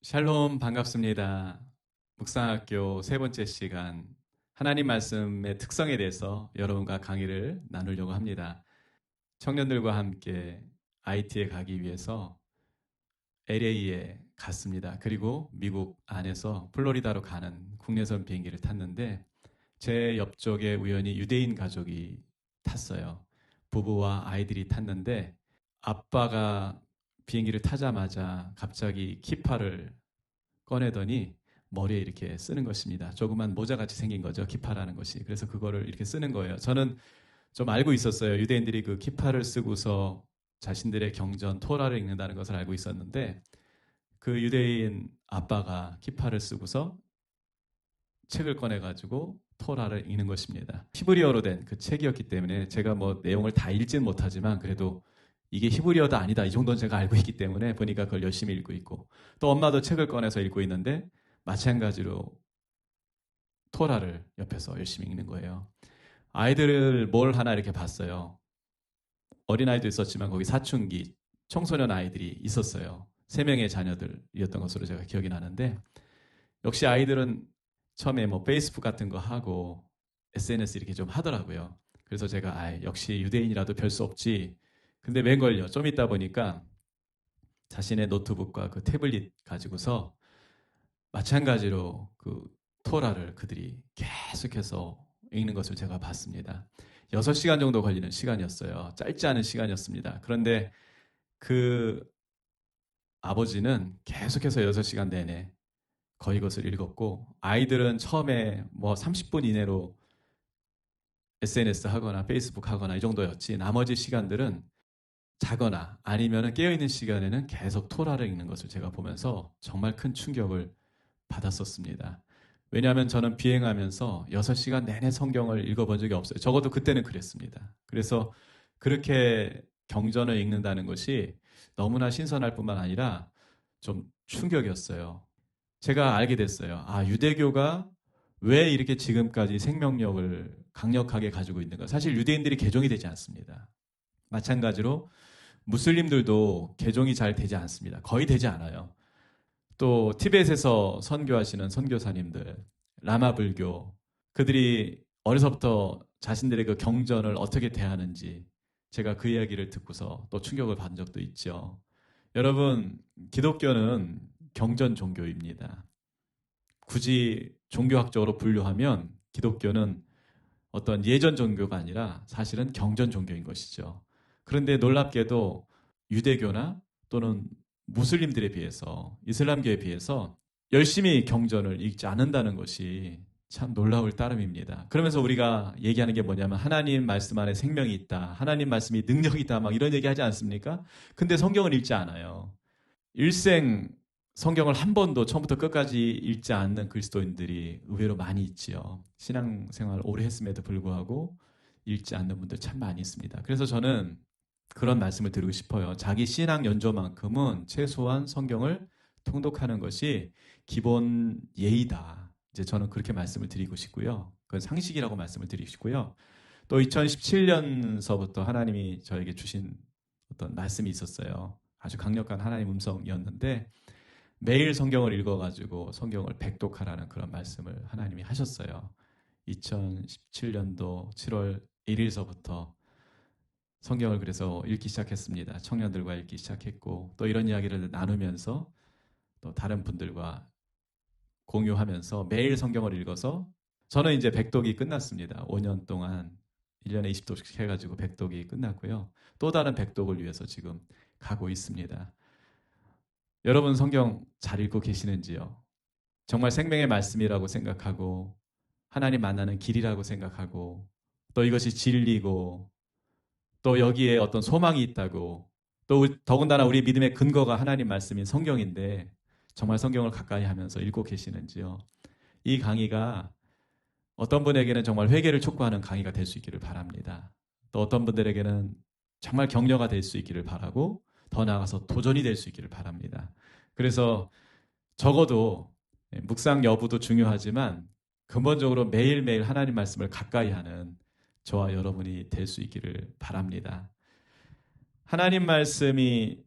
샬롬 반갑습니다. 묵상학교 세 번째 시간 하나님 말씀의 특성에 대해서 여러분과 강의를 나누려고 합니다. 청년들과 함께 IT에 가기 위해서 LA에 갔습니다. 그리고 미국 안에서 플로리다로 가는 국내선 비행기를 탔는데 제 옆쪽에 우연히 유대인 가족이 탔어요. 부부와 아이들이 탔는데 아빠가 비행기를 타자마자 갑자기 키파를 꺼내더니 머리에 이렇게 쓰는 것입니다. 조그만 모자같이 생긴 거죠. 키파라는 것이. 그래서 그거를 이렇게 쓰는 거예요. 저는 좀 알고 있었어요. 유대인들이 그 키파를 쓰고서 자신들의 경전 토라를 읽는다는 것을 알고 있었는데 그 유대인 아빠가 키파를 쓰고서 책을 꺼내가지고 토라를 읽는 것입니다. 히브리어로 된 그 책이었기 때문에 제가 뭐 내용을 다 읽지는 못하지만 그래도 이게 히브리어다 아니다 이 정도는 제가 알고 있기 때문에 보니까 그걸 열심히 읽고 있고 또 엄마도 책을 꺼내서 읽고 있는데 마찬가지로 토라를 옆에서 열심히 읽는 거예요. 아이들을 뭘 하나 이렇게 봤어요. 어린아이도 있었지만 거기 사춘기 청소년 아이들이 있었어요. 3명의 자녀들이었던 것으로 제가 기억이 나는데 역시 아이들은 처음에 뭐 페이스북 같은 거 하고 SNS 이렇게 좀 하더라고요. 그래서 제가 역시 유대인이라도 별 수 없지. 근데 웬걸요. 좀 있다 보니까 자신의 노트북과 그 태블릿 가지고서 마찬가지로 그 토라를 그들이 계속해서 읽는 것을 제가 봤습니다. 6시간 정도 걸리는 시간이었어요. 짧지 않은 시간이었습니다. 그런데 그 아버지는 계속해서 6시간 내내 거의 그것을 읽었고 아이들은 처음에 뭐 30분 이내로 SNS 하거나 페이스북 하거나 이 정도였지 나머지 시간들은 자거나 아니면 깨어있는 시간에는 계속 토라를 읽는 것을 제가 보면서 정말 큰 충격을 받았었습니다. 왜냐하면 저는 비행하면서 6시간 내내 성경을 읽어본 적이 없어요. 적어도 그때는 그랬습니다. 그래서 그렇게 경전을 읽는다는 것이 너무나 신선할 뿐만 아니라 좀 충격이었어요. 제가 알게 됐어요. 유대교가 왜 이렇게 지금까지 생명력을 강력하게 가지고 있는가. 사실 유대인들이 개종이 되지 않습니다. 마찬가지로 무슬림들도 개종이 잘 되지 않습니다. 거의 되지 않아요. 또 티벳에서 선교하시는 선교사님들, 라마 불교, 그들이 어려서부터 자신들의 그 경전을 어떻게 대하는지 제가 그 이야기를 듣고서 또 충격을 받은 적도 있죠. 여러분, 기독교는 경전 종교입니다. 굳이 종교학적으로 분류하면 기독교는 어떤 예전 종교가 아니라 사실은 경전 종교인 것이죠. 그런데 놀랍게도 유대교나 또는 무슬림들에 비해서 이슬람교에 비해서 열심히 경전을 읽지 않는다는 것이 참 놀라울 따름입니다. 그러면서 우리가 얘기하는 게 뭐냐면 하나님 말씀 안에 생명이 있다. 하나님 말씀이 능력이 있다. 막 이런 얘기 하지 않습니까? 근데 성경을 읽지 않아요. 일생 성경을 한 번도 처음부터 끝까지 읽지 않는 그리스도인들이 의외로 많이 있지요. 신앙생활 오래 했음에도 불구하고 읽지 않는 분들 참 많이 있습니다. 그래서 저는 그런 말씀을 드리고 싶어요. 자기 신앙 연조만큼은 최소한 성경을 통독하는 것이 기본 예의다. 이제 저는 그렇게 말씀을 드리고 싶고요. 그건 상식이라고 말씀을 드리고 싶고요. 또 2017년서부터 하나님이 저에게 주신 어떤 말씀이 있었어요. 아주 강력한 하나님 음성이었는데 매일 성경을 읽어가지고 성경을 백독하라는 그런 말씀을 하나님이 하셨어요. 2017년도 7월 1일서부터 성경을 그래서 읽기 시작했습니다. 청년들과 읽기 시작했고 또 이런 이야기를 나누면서 또 다른 분들과 공유하면서 매일 성경을 읽어서 저는 이제 백독이 끝났습니다. 5년 동안 1년에 20독씩 해가지고 백독이 끝났고요. 또 다른 백독을 위해서 지금 가고 있습니다. 여러분 성경 잘 읽고 계시는지요? 정말 생명의 말씀이라고 생각하고 하나님 만나는 길이라고 생각하고 또 이것이 진리고 또 여기에 어떤 소망이 있다고 또 더군다나 우리 믿음의 근거가 하나님 말씀인 성경인데 정말 성경을 가까이 하면서 읽고 계시는지요? 이 강의가 어떤 분에게는 정말 회개를 촉구하는 강의가 될 수 있기를 바랍니다. 또 어떤 분들에게는 정말 격려가 될 수 있기를 바라고 더 나아가서 도전이 될 수 있기를 바랍니다. 그래서 적어도 묵상 여부도 중요하지만 근본적으로 매일매일 하나님 말씀을 가까이 하는 저와 여러분이 될 수 있기를 바랍니다. 하나님 말씀이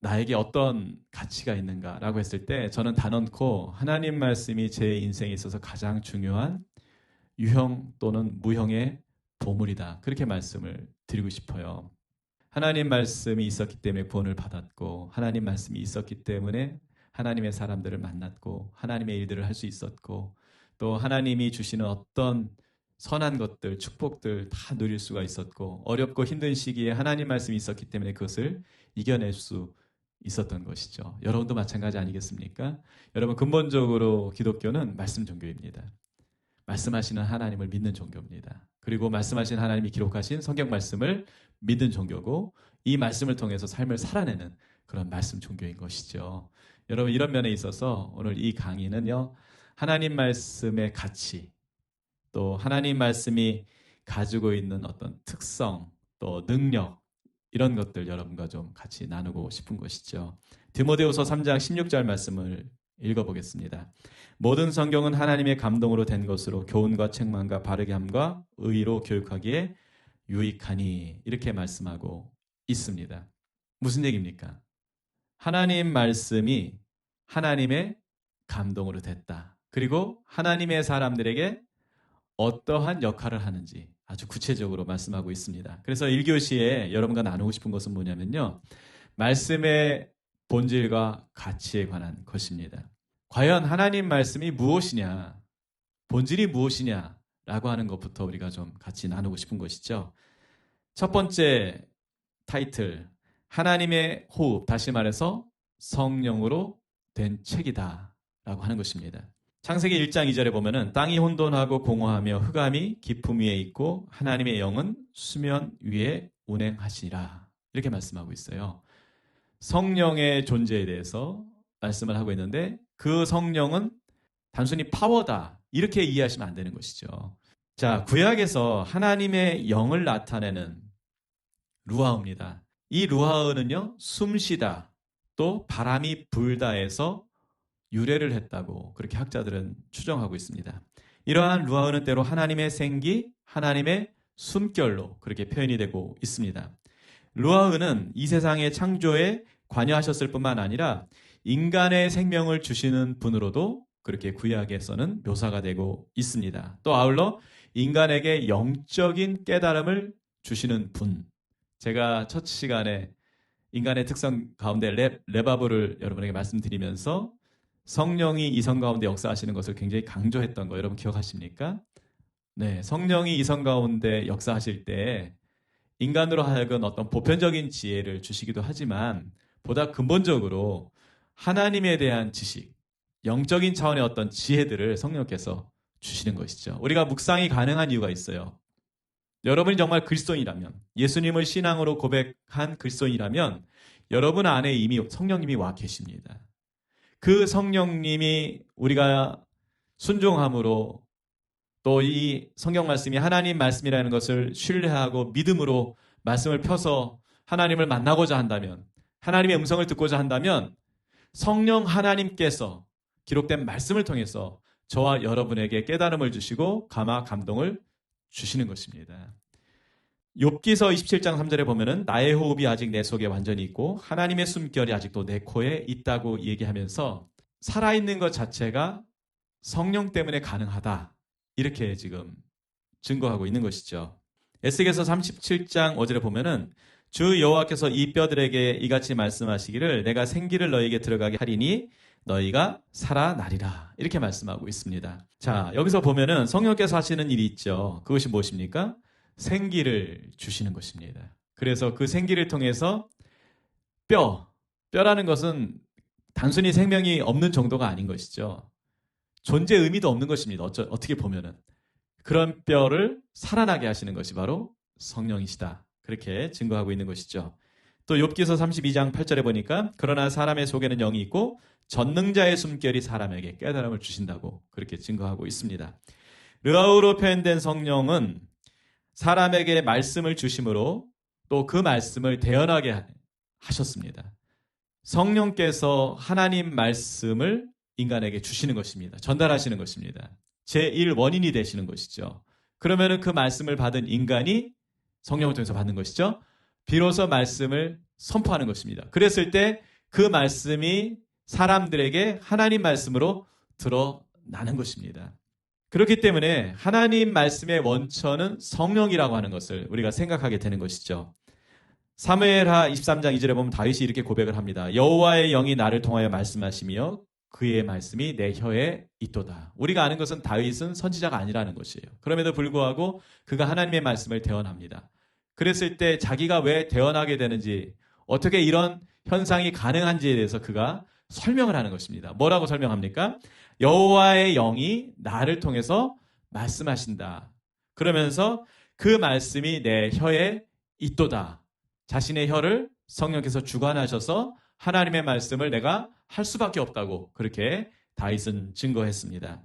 나에게 어떤 가치가 있는가라고 했을 때 저는 단언코 하나님 말씀이 제 인생에 있어서 가장 중요한 유형 또는 무형의 보물이다. 그렇게 말씀을 드리고 싶어요. 하나님 말씀이 있었기 때문에 구원을 받았고 하나님 말씀이 있었기 때문에 하나님의 사람들을 만났고 하나님의 일들을 할 수 있었고 또 하나님이 주시는 어떤 선한 것들, 축복들 다 누릴 수가 있었고 어렵고 힘든 시기에 하나님 말씀이 있었기 때문에 그것을 이겨낼 수 있었던 것이죠. 여러분도 마찬가지 아니겠습니까? 여러분 근본적으로 기독교는 말씀 종교입니다. 말씀하시는 하나님을 믿는 종교입니다. 그리고 말씀하신 하나님이 기록하신 성경 말씀을 믿는 종교고 이 말씀을 통해서 삶을 살아내는 그런 말씀 종교인 것이죠. 여러분 이런 면에 있어서 오늘 이 강의는요. 하나님 말씀의 가치 또 하나님 말씀이 가지고 있는 어떤 특성 또 능력 이런 것들 여러분과 좀 같이 나누고 싶은 것이죠. 디모데후서 3장 16절 말씀을 읽어보겠습니다. 모든 성경은 하나님의 감동으로 된 것으로 교훈과 책망과 바르게 함과 의로 교육하기에 유익하니 이렇게 말씀하고 있습니다. 무슨 얘기입니까? 하나님 말씀이 하나님의 감동으로 됐다. 그리고 하나님의 사람들에게 어떠한 역할을 하는지 아주 구체적으로 말씀하고 있습니다. 그래서 1교시에 여러분과 나누고 싶은 것은 뭐냐면요. 말씀의 본질과 가치에 관한 것입니다. 과연 하나님 말씀이 무엇이냐, 본질이 무엇이냐라고 하는 것부터 우리가 좀 같이 나누고 싶은 것이죠. 첫 번째 타이틀, 하나님의 호흡, 다시 말해서 성령으로 된 책이다 라고 하는 것입니다. 창세기 1장 2절에 보면은 땅이 혼돈하고 공허하며 흑암이 깊음 위에 있고 하나님의 영은 수면 위에 운행하시니라 이렇게 말씀하고 있어요. 성령의 존재에 대해서 말씀을 하고 있는데 그 성령은 단순히 파워다 이렇게 이해하시면 안 되는 것이죠. 자, 구약에서 하나님의 영을 나타내는 루아흐입니다. 이 루아흐는요, 숨쉬다 또 바람이 불다에서 유래를 했다고 그렇게 학자들은 추정하고 있습니다. 이러한 루아흐는 때로 하나님의 생기, 하나님의 숨결로 그렇게 표현이 되고 있습니다. 루아흐는 이 세상의 창조에 관여하셨을 뿐만 아니라 인간의 생명을 주시는 분으로도 그렇게 구약에서는 묘사가 되고 있습니다. 또 아울러 인간에게 영적인 깨달음을 주시는 분. 제가 첫 시간에 인간의 특성 가운데 레바브를 여러분에게 말씀드리면서 성령이 이성 가운데 역사하시는 것을 굉장히 강조했던 거 여러분 기억하십니까? 네, 성령이 이성 가운데 역사하실 때 인간으로 하여금 어떤 보편적인 지혜를 주시기도 하지만 보다 근본적으로 하나님에 대한 지식, 영적인 차원의 어떤 지혜들을 성령께서 주시는 것이죠. 우리가 묵상이 가능한 이유가 있어요. 여러분이 정말 그리스도인이라면, 예수님을 신앙으로 고백한 그리스도인이라면 여러분 안에 이미 성령님이 와 계십니다. 그 성령님이 우리가 순종함으로 또 이 성경 말씀이 하나님 말씀이라는 것을 신뢰하고 믿음으로 말씀을 펴서 하나님을 만나고자 한다면, 하나님의 음성을 듣고자 한다면 성령 하나님께서 기록된 말씀을 통해서 저와 여러분에게 깨달음을 주시고 감동을 주시는 것입니다. 욥기서 27장 3절에 보면은 나의 호흡이 아직 내 속에 완전히 있고 하나님의 숨결이 아직도 내 코에 있다고 얘기하면서 살아있는 것 자체가 성령 때문에 가능하다. 이렇게 지금 증거하고 있는 것이죠. 에스겔서 37장 5절에 보면은 주 여호와께서 이 뼈들에게 이같이 말씀하시기를 내가 생기를 너희에게 들어가게 하리니 너희가 살아나리라. 이렇게 말씀하고 있습니다. 자, 여기서 보면은 성령께서 하시는 일이 있죠. 그것이 무엇입니까? 생기를 주시는 것입니다. 그래서 그 생기를 통해서 뼈라는 것은 단순히 생명이 없는 정도가 아닌 것이죠. 존재 의미도 없는 것입니다. 어떻게 보면은. 그런 뼈를 살아나게 하시는 것이 바로 성령이시다. 그렇게 증거하고 있는 것이죠. 또 욥기서 32장 8절에 보니까 그러나 사람의 속에는 영이 있고 전능자의 숨결이 사람에게 깨달음을 주신다고 그렇게 증거하고 있습니다. 르아우로 표현된 성령은 사람에게 말씀을 주심으로 또 그 말씀을 대언하게 하셨습니다. 성령께서 하나님 말씀을 인간에게 주시는 것입니다. 전달하시는 것입니다. 제1원인이 되시는 것이죠. 그러면은 그 말씀을 받은 인간이 성령을 통해서 받는 것이죠. 비로소 말씀을 선포하는 것입니다. 그랬을 때 그 말씀이 사람들에게 하나님 말씀으로 드러나는 것입니다. 그렇기 때문에 하나님 말씀의 원천은 성령이라고 하는 것을 우리가 생각하게 되는 것이죠. 사무엘하 23장 2절에 보면 다윗이 이렇게 고백을 합니다. 여호와의 영이 나를 통하여 말씀하시며 그의 말씀이 내 혀에 있도다. 우리가 아는 것은 다윗은 선지자가 아니라는 것이에요. 그럼에도 불구하고 그가 하나님의 말씀을 대언합니다. 그랬을 때 자기가 왜 대언하게 되는지, 어떻게 이런 현상이 가능한지에 대해서 그가 설명을 하는 것입니다. 뭐라고 설명합니까? 여호와의 영이 나를 통해서 말씀하신다. 그러면서 그 말씀이 내 혀에 있도다. 자신의 혀를 성령께서 주관하셔서 하나님의 말씀을 내가 할 수밖에 없다고 그렇게 다윗은 증거했습니다.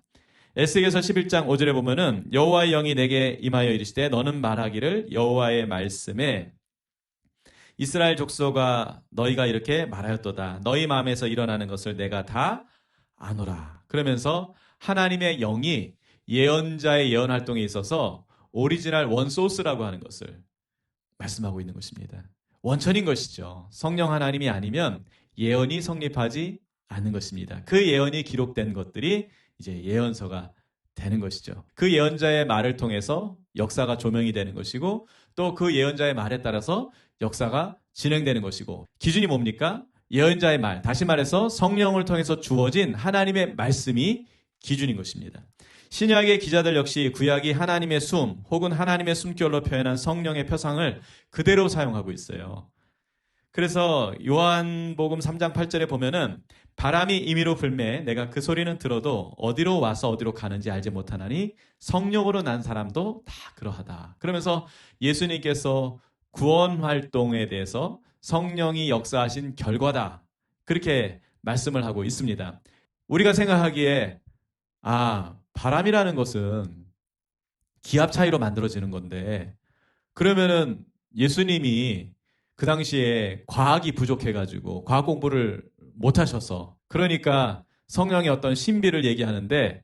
에스겔서 11장 5절에 보면은 여호와의 영이 내게 임하여 이르시되 너는 말하기를 여호와의 말씀에 이스라엘 족속아 너희가 이렇게 말하였도다. 너희 마음에서 일어나는 것을 내가 다 아노라. 그러면서 하나님의 영이 예언자의 예언 활동에 있어서 오리지널 원소스라고 하는 것을 말씀하고 있는 것입니다. 원천인 것이죠. 성령 하나님이 아니면 예언이 성립하지 않는 것입니다. 그 예언이 기록된 것들이 이제 예언서가 되는 것이죠. 그 예언자의 말을 통해서 역사가 조명이 되는 것이고 또 그 예언자의 말에 따라서 역사가 진행되는 것이고, 기준이 뭡니까? 예언자의 말, 다시 말해서 성령을 통해서 주어진 하나님의 말씀이 기준인 것입니다. 신약의 기자들 역시 구약이 하나님의 숨 혹은 하나님의 숨결로 표현한 성령의 표상을 그대로 사용하고 있어요. 그래서 요한복음 3장 8절에 보면은 바람이 임의로 불매 내가 그 소리는 들어도 어디로 와서 어디로 가는지 알지 못하나니 성령으로 난 사람도 다 그러하다. 그러면서 예수님께서 구원 활동에 대해서 성령이 역사하신 결과다. 그렇게 말씀을 하고 있습니다. 우리가 생각하기에 바람이라는 것은 기압 차이로 만들어지는 건데, 그러면은 예수님이 그 당시에 과학이 부족해가지고 과학 공부를 못하셔서, 그러니까 성령의 어떤 신비를 얘기하는데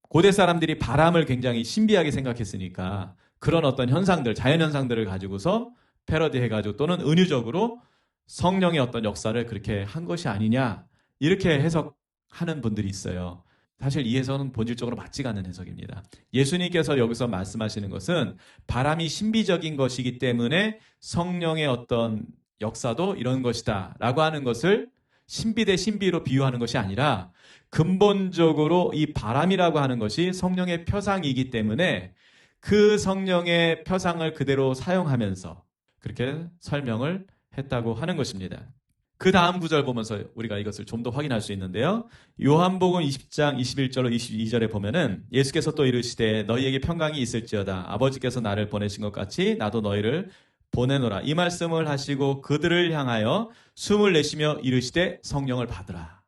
고대 사람들이 바람을 굉장히 신비하게 생각했으니까 그런 어떤 현상들, 자연현상들을 가지고서 패러디해가지고 또는 은유적으로 성령의 어떤 역사를 그렇게 한 것이 아니냐, 이렇게 해석하는 분들이 있어요. 사실 이 해석은 본질적으로 맞지가 않는 해석입니다. 예수님께서 여기서 말씀하시는 것은 바람이 신비적인 것이기 때문에 성령의 어떤 역사도 이런 것이다 라고 하는 것을 신비 대 신비로 비유하는 것이 아니라 근본적으로 이 바람이라고 하는 것이 성령의 표상이기 때문에 그 성령의 표상을 그대로 사용하면서 그렇게 설명을 했다고 하는 것입니다. 그 다음 구절 보면서 우리가 이것을 좀 더 확인할 수 있는데요. 요한복음 20장 21절로 22절에 보면은 예수께서 또 이르시되 너희에게 평강이 있을지어다. 아버지께서 나를 보내신 것 같이 나도 너희를 보내노라. 이 말씀을 하시고 그들을 향하여 숨을 내쉬며 이르시되 성령을 받으라.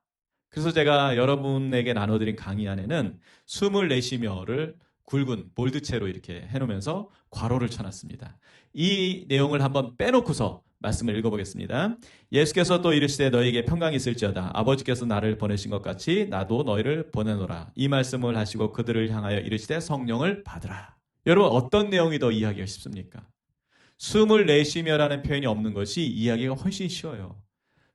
그래서 제가 여러분에게 나눠드린 강의 안에는 숨을 내쉬며를 굵은 볼드체로 이렇게 해놓으면서 괄호를 쳐놨습니다. 이 내용을 한번 빼놓고서 말씀을 읽어보겠습니다. 예수께서 또 이르시되 너희에게 평강이 있을지어다. 아버지께서 나를 보내신 것 같이 나도 너희를 보내노라. 이 말씀을 하시고 그들을 향하여 이르시되 성령을 받으라. 여러분, 어떤 내용이 더 이해하기가 쉽습니까? 숨을 내쉬며라는 표현이 없는 것이 이해하기가 훨씬 쉬워요.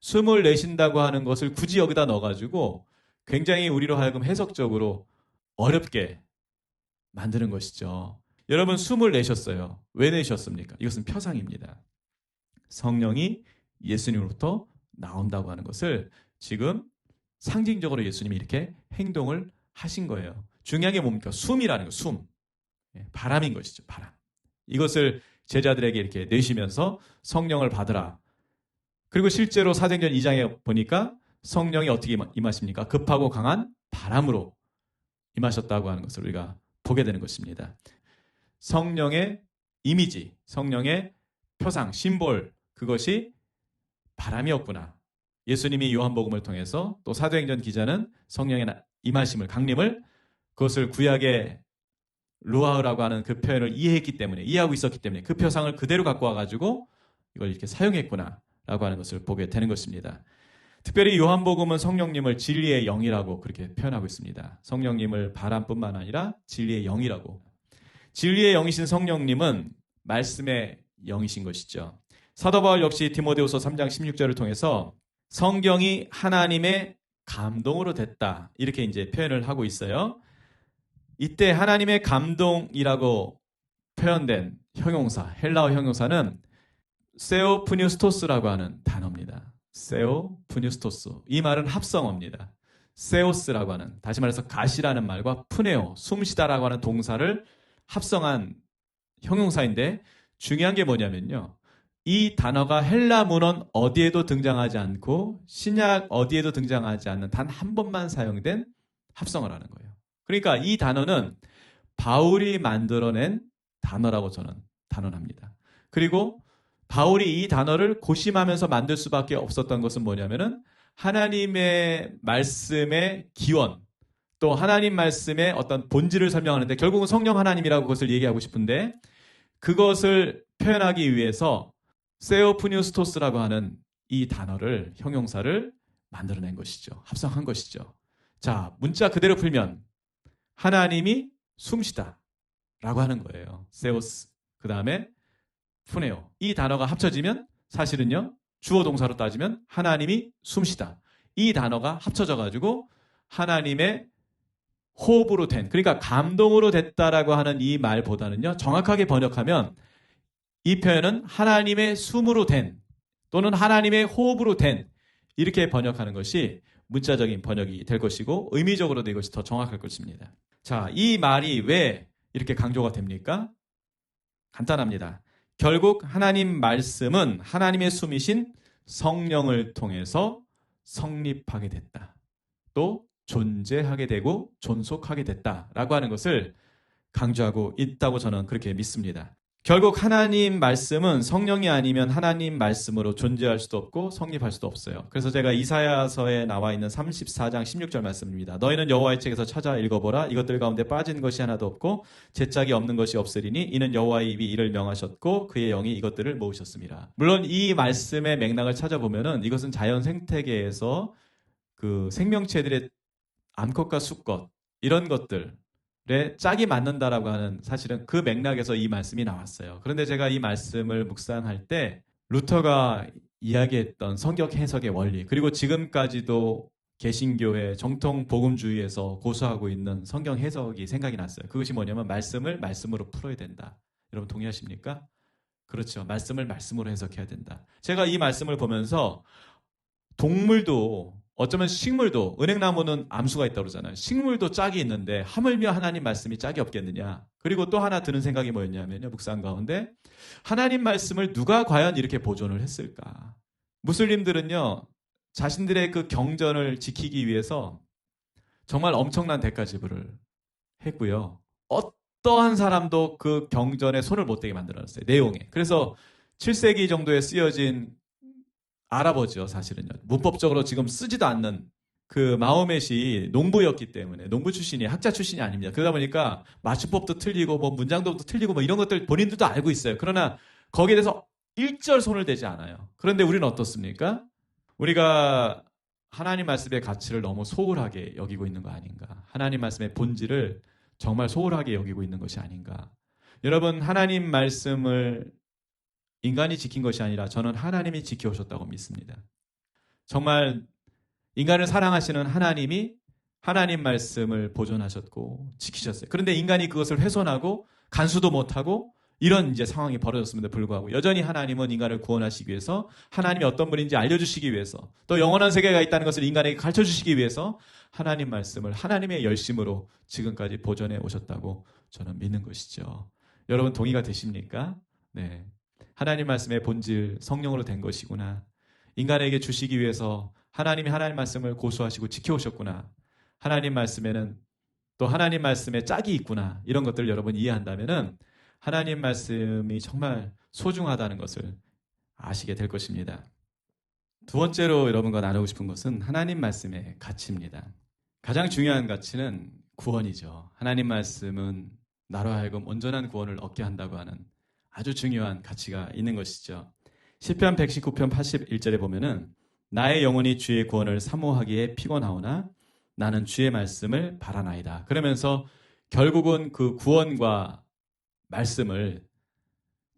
숨을 내쉰다고 하는 것을 굳이 여기다 넣어가지고 굉장히 우리로 하여금 해석적으로 어렵게 만드는 것이죠. 여러분, 숨을 내셨어요. 왜 내셨습니까? 이것은 표상입니다. 성령이 예수님으로부터 나온다고 하는 것을 지금 상징적으로 예수님이 이렇게 행동을 하신 거예요. 중요한 게 뭡니까? 숨이라는 거, 숨. 바람인 것이죠, 바람. 이것을 제자들에게 이렇게 내쉬면서 성령을 받으라. 그리고 실제로 사도행전 2장에 보니까 성령이 어떻게 임하십니까? 급하고 강한 바람으로 임하셨다고 하는 것을 우리가 보게 되는 것입니다. 성령의 이미지, 성령의 표상, 심볼, 그것이 바람이었구나. 예수님이 요한복음을 통해서 또 사도행전 기자는 성령의 임하심을, 강림을, 그것을 구약의 루아흐라고 하는 그 표현을 이해하고 있었기 때문에 그 표상을 그대로 갖고 와가지고 이걸 이렇게 사용했구나 라고 하는 것을 보게 되는 것입니다. 특별히 요한복음은 성령님을 진리의 영이라고 그렇게 표현하고 있습니다. 성령님을 바람뿐만 아니라 진리의 영이라고. 진리의 영이신 성령님은 말씀의 영이신 것이죠. 사도 바울 역시 디모데후서 3장 16절을 통해서 성경이 하나님의 감동으로 됐다. 이렇게 이제 표현을 하고 있어요. 이때 하나님의 감동이라고 표현된 형용사, 헬라어 형용사는 세오프뉴스토스라고 하는 단어입니다. 세오프뉴스토스. 이 말은 합성어입니다. 세오스라고 하는, 다시 말해서 가시라는 말과 푸네오, 숨쉬다라고 하는 동사를 합성한 형용사인데 중요한 게 뭐냐면요. 이 단어가 헬라 문헌 어디에도 등장하지 않고 신약 어디에도 등장하지 않는 단 한 번만 사용된 합성을 하는 거예요. 그러니까 이 단어는 바울이 만들어낸 단어라고 저는 단언합니다. 그리고 바울이 이 단어를 고심하면서 만들 수밖에 없었던 것은 뭐냐면은 하나님의 말씀의 기원, 또 하나님 말씀의 어떤 본질을 설명하는데 결국은 성령 하나님이라고 그것을 얘기하고 싶은데 그것을 표현하기 위해서 세오프뉴스토스라고 하는 이 단어를, 형용사를 만들어낸 것이죠. 합성한 것이죠. 자, 문자 그대로 풀면 하나님이 숨쉬다 라고 하는 거예요. 세오스, 그 다음에 푸네오. 이 단어가 합쳐지면 사실은요, 주어 동사로 따지면 하나님이 숨쉬다. 이 단어가 합쳐져 가지고 하나님의 호흡으로 된, 그러니까 감동으로 됐다라고 하는 이 말보다는요, 정확하게 번역하면 이 표현은 하나님의 숨으로 된 또는 하나님의 호흡으로 된, 이렇게 번역하는 것이 문자적인 번역이 될 것이고 의미적으로도 이것이 더 정확할 것입니다. 자, 이 말이 왜 이렇게 강조가 됩니까? 간단합니다. 결국 하나님 말씀은 하나님의 숨이신 성령을 통해서 성립하게 됐다. 또 존재하게 되고 존속하게 됐다라고 하는 것을 강조하고 있다고 저는 그렇게 믿습니다. 결국 하나님 말씀은 성령이 아니면 하나님 말씀으로 존재할 수도 없고 성립할 수도 없어요. 그래서 제가 이사야서에 나와 있는 34장 16절 말씀입니다. 너희는 여호와의 책에서 찾아 읽어보라. 이것들 가운데 빠진 것이 하나도 없고 제짝이 없는 것이 없으리니 이는 여호와의 입이 이를 명하셨고 그의 영이 이것들을 모으셨습니다. 물론 이 말씀의 맥락을 찾아보면은 이것은 자연 생태계에서 그 생명체들의 암컷과 수컷 이런 것들 짝이 맞는다라고 하는 사실은 그 맥락에서 이 말씀이 나왔어요. 그런데 제가 이 말씀을 묵상할 때 루터가 이야기했던 성경 해석의 원리, 그리고 지금까지도 개신교의 정통 복음주의에서 고수하고 있는 성경 해석이 생각이 났어요. 그것이 뭐냐면 말씀을 말씀으로 풀어야 된다. 여러분 동의하십니까? 그렇죠. 말씀을 말씀으로 해석해야 된다. 제가 이 말씀을 보면서 동물도, 어쩌면 식물도, 은행나무는 암수가 있다고 그러잖아요. 식물도 짝이 있는데 하물며 하나님 말씀이 짝이 없겠느냐. 그리고 또 하나 드는 생각이 뭐였냐면요, 묵상 가운데 하나님 말씀을 누가 과연 이렇게 보존을 했을까. 무슬림들은요, 자신들의 그 경전을 지키기 위해서 정말 엄청난 대가 지불을 했고요. 어떠한 사람도 그 경전에 손을 못 대게 만들어놨어요, 내용에. 그래서 7세기 정도에 쓰여진 아랍어죠, 사실은요. 문법적으로 지금 쓰지도 않는 그 마호멧이 농부였기 때문에, 농부 출신이, 학자 출신이 아닙니다. 그러다 보니까 맞춤법도 틀리고 뭐 문장도 틀리고 뭐 이런 것들 본인들도 알고 있어요. 그러나 거기에 대해서 일절 손을 대지 않아요. 그런데 우리는 어떻습니까? 우리가 하나님 말씀의 가치를 너무 소홀하게 여기고 있는 거 아닌가. 하나님 말씀의 본질을 정말 소홀하게 여기고 있는 것이 아닌가. 여러분, 하나님 말씀을 인간이 지킨 것이 아니라 저는 하나님이 지켜오셨다고 믿습니다. 정말 인간을 사랑하시는 하나님이 하나님 말씀을 보존하셨고 지키셨어요. 그런데 인간이 그것을 훼손하고 간수도 못하고 이런 이제 상황이 벌어졌음에도 불구하고 여전히 하나님은 인간을 구원하시기 위해서, 하나님이 어떤 분인지 알려주시기 위해서, 또 영원한 세계가 있다는 것을 인간에게 가르쳐주시기 위해서 하나님 말씀을 하나님의 열심으로 지금까지 보존해 오셨다고 저는 믿는 것이죠. 여러분 동의가 되십니까? 네. 하나님 말씀의 본질, 성령으로 된 것이구나. 인간에게 주시기 위해서 하나님이 하나님 말씀을 고수하시고 지켜오셨구나. 하나님 말씀에는 또 하나님 말씀에 짝이 있구나. 이런 것들을 여러분 이해한다면은 하나님 말씀이 정말 소중하다는 것을 아시게 될 것입니다. 두 번째로 여러분과 나누고 싶은 것은 하나님 말씀의 가치입니다. 가장 중요한 가치는 구원이죠. 하나님 말씀은 나로 하여금 온전한 구원을 얻게 한다고 하는 아주 중요한 가치가 있는 것이죠. 시편 119편 81절에 보면은 나의 영혼이 주의 구원을 사모하기에 피곤하오나 나는 주의 말씀을 바라나이다. 그러면서 결국은 그 구원과 말씀을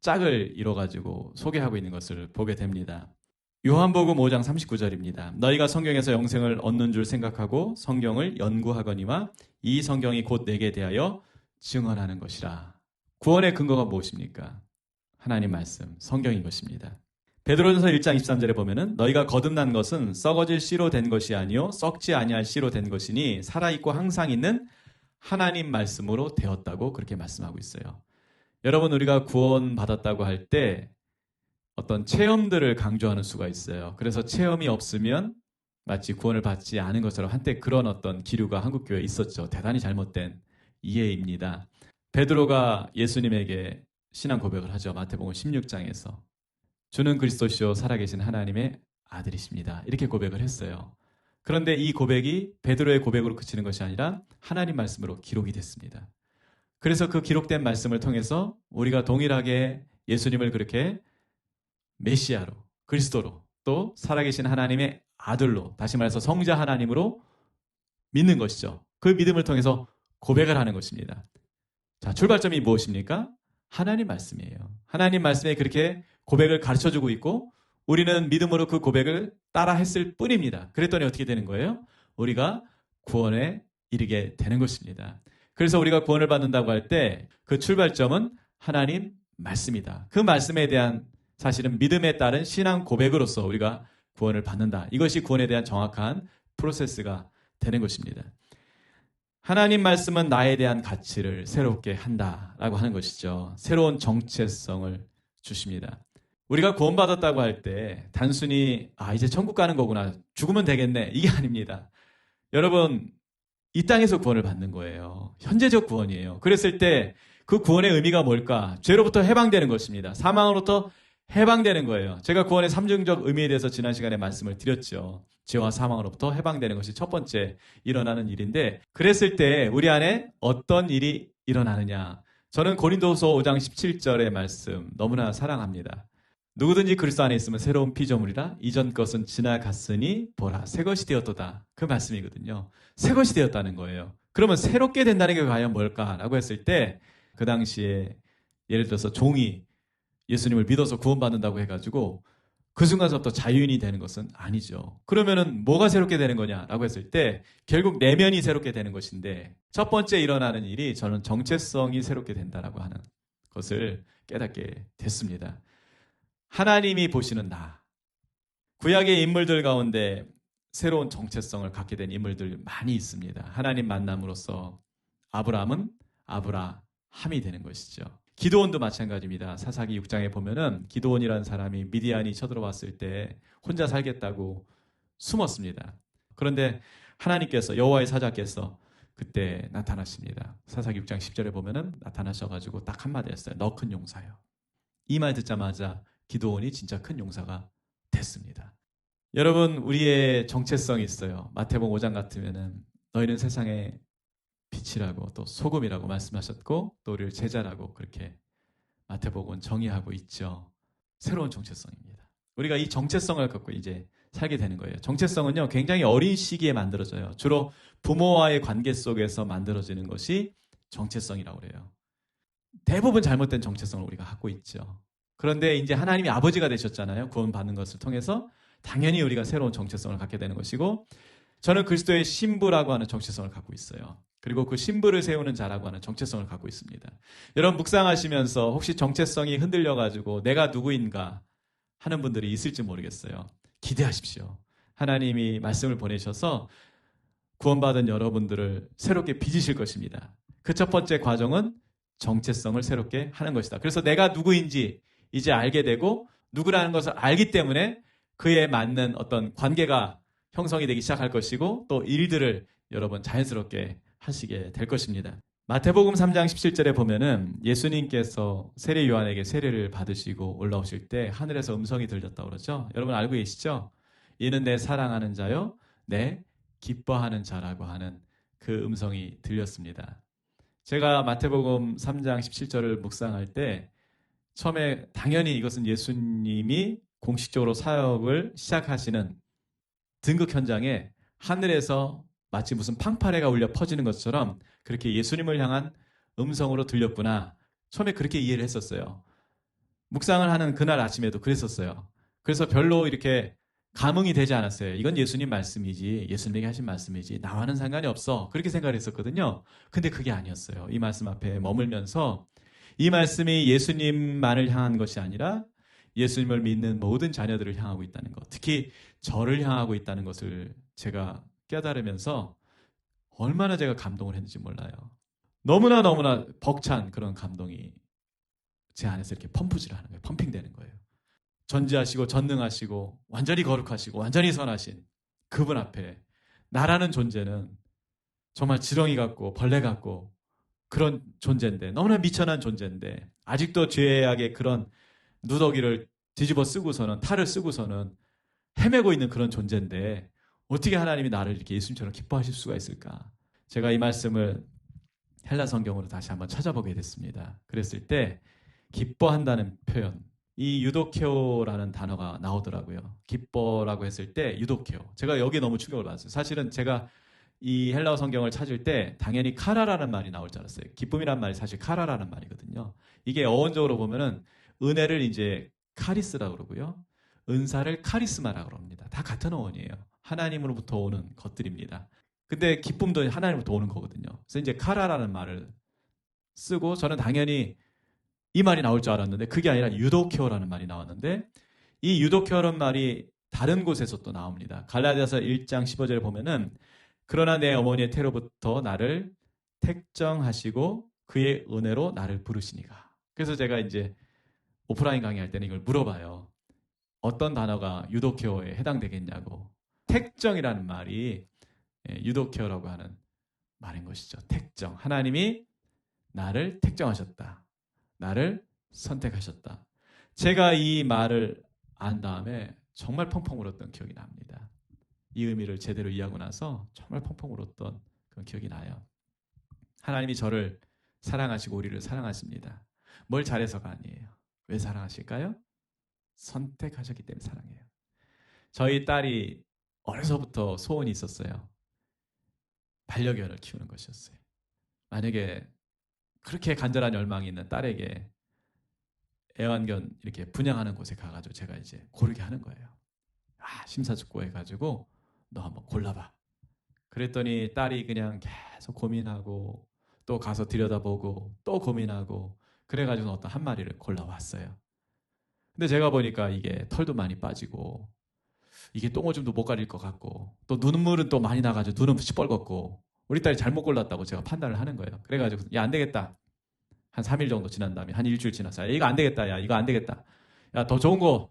짝을 이뤄가지고 소개하고 있는 것을 보게 됩니다. 요한복음 5장 39절입니다. 너희가 성경에서 영생을 얻는 줄 생각하고 성경을 연구하거니와 이 성경이 곧 내게 대하여 증언하는 것이라. 구원의 근거가 무엇입니까? 하나님 말씀, 성경인 것입니다. 베드로전서 1장 23절에 보면은 너희가 거듭난 것은 썩어질 씨로 된 것이 아니요 썩지 아니할 씨로 된 것이니 살아있고 항상 있는 하나님 말씀으로 되었다고 그렇게 말씀하고 있어요. 여러분, 우리가 구원받았다고 할 때 어떤 체험들을 강조하는 수가 있어요. 그래서 체험이 없으면 마치 구원을 받지 않은 것처럼 한때 그런 어떤 기류가 한국교회에 있었죠. 대단히 잘못된 이해입니다. 베드로가 예수님에게 신앙 고백을 하죠. 마태복음 16장에서 주는 그리스도시요 살아계신 하나님의 아들이십니다. 이렇게 고백을 했어요. 그런데 이 고백이 베드로의 고백으로 그치는 것이 아니라 하나님 말씀으로 기록이 됐습니다. 그래서 그 기록된 말씀을 통해서 우리가 동일하게 예수님을 그렇게 메시아로, 그리스도로, 또 살아계신 하나님의 아들로, 다시 말해서 성자 하나님으로 믿는 것이죠. 그 믿음을 통해서 고백을 하는 것입니다. 자, 출발점이 무엇입니까? 하나님 말씀이에요. 하나님 말씀에 그렇게 고백을 가르쳐주고 있고 우리는 믿음으로 그 고백을 따라 했을 뿐입니다. 그랬더니 어떻게 되는 거예요? 우리가 구원에 이르게 되는 것입니다. 그래서 우리가 구원을 받는다고 할 때 그 출발점은 하나님 말씀이다. 그 말씀에 대한 사실은 믿음에 따른 신앙 고백으로서 우리가 구원을 받는다. 이것이 구원에 대한 정확한 프로세스가 되는 것입니다. 하나님 말씀은 나에 대한 가치를 새롭게 한다라고 하는 것이죠. 새로운 정체성을 주십니다. 우리가 구원받았다고 할 때 단순히 이제 천국 가는 거구나, 죽으면 되겠네, 이게 아닙니다. 여러분, 이 땅에서 구원을 받는 거예요. 현재적 구원이에요. 그랬을 때 그 구원의 의미가 뭘까? 죄로부터 해방되는 것입니다. 사망으로부터 해방되는 거예요. 제가 구원의 삼중적 의미에 대해서 지난 시간에 말씀을 드렸죠. 죄와 사망으로부터 해방되는 것이 첫 번째 일어나는 일인데, 그랬을 때 우리 안에 어떤 일이 일어나느냐? 저는 고린도서 5장 17절의 말씀 너무나 사랑합니다. 누구든지 그리스도 안에 있으면 새로운 피조물이라 이전 것은 지나갔으니 보라 새 것이 되었도다. 그 말씀이거든요. 새 것이 되었다는 거예요. 그러면 새롭게 된다는 게 과연 뭘까라고 했을 때 그 당시에 예를 들어서 종이 예수님을 믿어서 구원받는다고 해가지고 그 순간부터 자유인이 되는 것은 아니죠. 그러면은 뭐가 새롭게 되는 거냐라고 했을 때 결국 내면이 새롭게 되는 것인데, 첫 번째 일어나는 일이 저는 정체성이 새롭게 된다라고 하는 것을 깨닫게 됐습니다. 하나님이 보시는 나. 구약의 인물들 가운데 새로운 정체성을 갖게 된 인물들 많이 있습니다. 하나님 만남으로써 아브라함은 아브라함이 되는 것이죠. 기드온도 마찬가지입니다. 사사기 6장에 보면은 기드온이라는 사람이 미디안이 쳐들어왔을 때 혼자 살겠다고 숨었습니다. 그런데 하나님께서, 여호와의 사자께서 그때 나타나십니다. 사사기 6장 10절에 보면은 나타나셔가지고 딱 한마디 했어요. 너 큰 용사요. 이 말 듣자마자 기드온이 진짜 큰 용사가 됐습니다. 여러분, 우리의 정체성이 있어요. 마태복음 5장 같으면은 너희는 세상의 빛이라고 또 소금이라고 말씀하셨고 또 우리를 제자라고 그렇게 마태복음은 정의하고 있죠. 새로운 정체성입니다. 우리가 이 정체성을 갖고 이제 살게 되는 거예요. 정체성은요, 굉장히 어린 시기에 만들어져요. 주로 부모와의 관계 속에서 만들어지는 것이 정체성이라고 그래요. 대부분 잘못된 정체성을 우리가 갖고 있죠. 그런데 이제 하나님이 아버지가 되셨잖아요. 구원받는 것을 통해서 당연히 우리가 새로운 정체성을 갖게 되는 것이고, 저는 그리스도의 신부라고 하는 정체성을 갖고 있어요. 그리고 그 신부를 세우는 자라고 하는 정체성을 갖고 있습니다. 여러분, 묵상하시면서 혹시 정체성이 흔들려가지고 내가 누구인가 하는 분들이 있을지 모르겠어요. 기대하십시오. 하나님이 말씀을 보내셔서 구원받은 여러분들을 새롭게 빚으실 것입니다. 그 첫 번째 과정은 정체성을 새롭게 하는 것이다. 그래서 내가 누구인지 이제 알게 되고 누구라는 것을 알기 때문에 그에 맞는 어떤 관계가 형성이 되기 시작할 것이고 또 일들을 여러분 자연스럽게 하시게 될 것입니다. 마태복음 3장 17절에 보면은 예수님께서 세례 요한에게 세례를 받으시고 올라오실 때 하늘에서 음성이 들렸다고 그러죠. 여러분 알고 계시죠? 이는 내 사랑하는 자요 내 기뻐하는 자라고 하는 그 음성이 들렸습니다. 제가 마태복음 3장 17절을 묵상할 때 처음에 당연히 이것은 예수님이 공식적으로 사역을 시작하시는 등극 현장에 하늘에서 마치 무슨 팡파레가 울려 퍼지는 것처럼 그렇게 예수님을 향한 음성으로 들렸구나. 처음에 그렇게 이해를 했었어요. 묵상을 하는 그날 아침에도 그랬었어요. 그래서 별로 이렇게 감흥이 되지 않았어요. 이건 예수님 말씀이지, 예수님에게 하신 말씀이지, 나와는 상관이 없어. 그렇게 생각을 했었거든요. 근데 그게 아니었어요. 이 말씀 앞에 머물면서 이 말씀이 예수님만을 향한 것이 아니라 예수님을 믿는 모든 자녀들을 향하고 있다는 것, 특히 저를 향하고 있다는 것을 제가 깨달으면서 얼마나 제가 감동을 했는지 몰라요. 너무나 벅찬 그런 감동이 제 안에서 이렇게 펌프질 하는 거예요. 펌핑되는 거예요. 전지하시고 전능하시고 완전히 거룩하시고 완전히 선하신 그분 앞에 나라는 존재는 정말 지렁이 같고 벌레 같고 그런 존재인데, 너무나 미천한 존재인데 아직도 죄악의 그런 누더기를 뒤집어 쓰고서는, 탈을 쓰고서는 헤매고 있는 그런 존재인데 어떻게 하나님이 나를 이렇게 예수님처럼 기뻐하실 수가 있을까? 제가 이 말씀을 헬라 성경으로 다시 한번 찾아보게 됐습니다. 그랬을 때 기뻐한다는 표현, 이 유도케오라는 단어가 나오더라고요. 기뻐라고 했을 때 유도케오. 제가 여기에 너무 충격을 받았어요. 사실은 제가 이 헬라어 성경을 찾을 때 당연히 카라라는 말이 나올 줄 알았어요. 기쁨이란 말이 사실 카라라는 말이거든요. 이게 어원적으로 보면은 은혜를 이제 카리스라고 그러고요. 은사를 카리스마라고 그럽니다. 다 같은 어원이에요. 하나님으로부터 오는 것들입니다. 근데 기쁨도 하나님으로부터 오는 거거든요. 그래서 이제 카라라는 말을 쓰고 저는 당연히 이 말이 나올 줄 알았는데 그게 아니라 유도케어라는 말이 나왔는데, 이 유도케어라는 말이 다른 곳에서 또 나옵니다. 갈라디아서 1장 15절에 보면은 그러나 내 어머니의 태로부터 나를 택정하시고 그의 은혜로 나를 부르시니가. 그래서 제가 이제 오프라인 강의할 때는 이걸 물어봐요. 어떤 단어가 유도케어에 해당되겠냐고. 택정이라는 말이 유도케어라고 하는 말인 것이죠. 택정. 하나님이 나를 택정하셨다. 나를 선택하셨다. 제가 이 말을 안 다음에 정말 펑펑 울었던 기억이 납니다. 이 의미를 제대로 이해하고 나서 정말 펑펑 울었던 그런 기억이 나요. 하나님이 저를 사랑하시고 우리를 사랑하십니다. 뭘 잘해서가 아니에요. 왜 사랑하실까요? 선택하셨기 때문에 사랑해요. 저희 딸이 어려서부터 소원이 있었어요. 반려견을 키우는 것이었어요. 만약에 그렇게 간절한 열망이 있는 딸에게 애완견 이렇게 분양하는 곳에 가가지고 제가 이제 고르게 하는 거예요. 심사숙고해가지고 너 한번 골라봐. 그랬더니 딸이 그냥 계속 고민하고 또 가서 들여다보고 또 고민하고 그래가지고 어떤 한 마리를 골라왔어요. 근데 제가 보니까 이게 털도 많이 빠지고 이게 똥오줌도 못 가릴 것 같고 또 눈물은 또 많이 나가지고 눈은 시뻘겋고 우리 딸이 잘못 골랐다고 제가 판단을 하는 거예요. 그래가지고 야, 안 되겠다. 한 3일 정도 지난 다음에 한 일주일 지나서 야, 이거 안 되겠다. 야, 이거 안 되겠다. 야, 더 좋은 걸로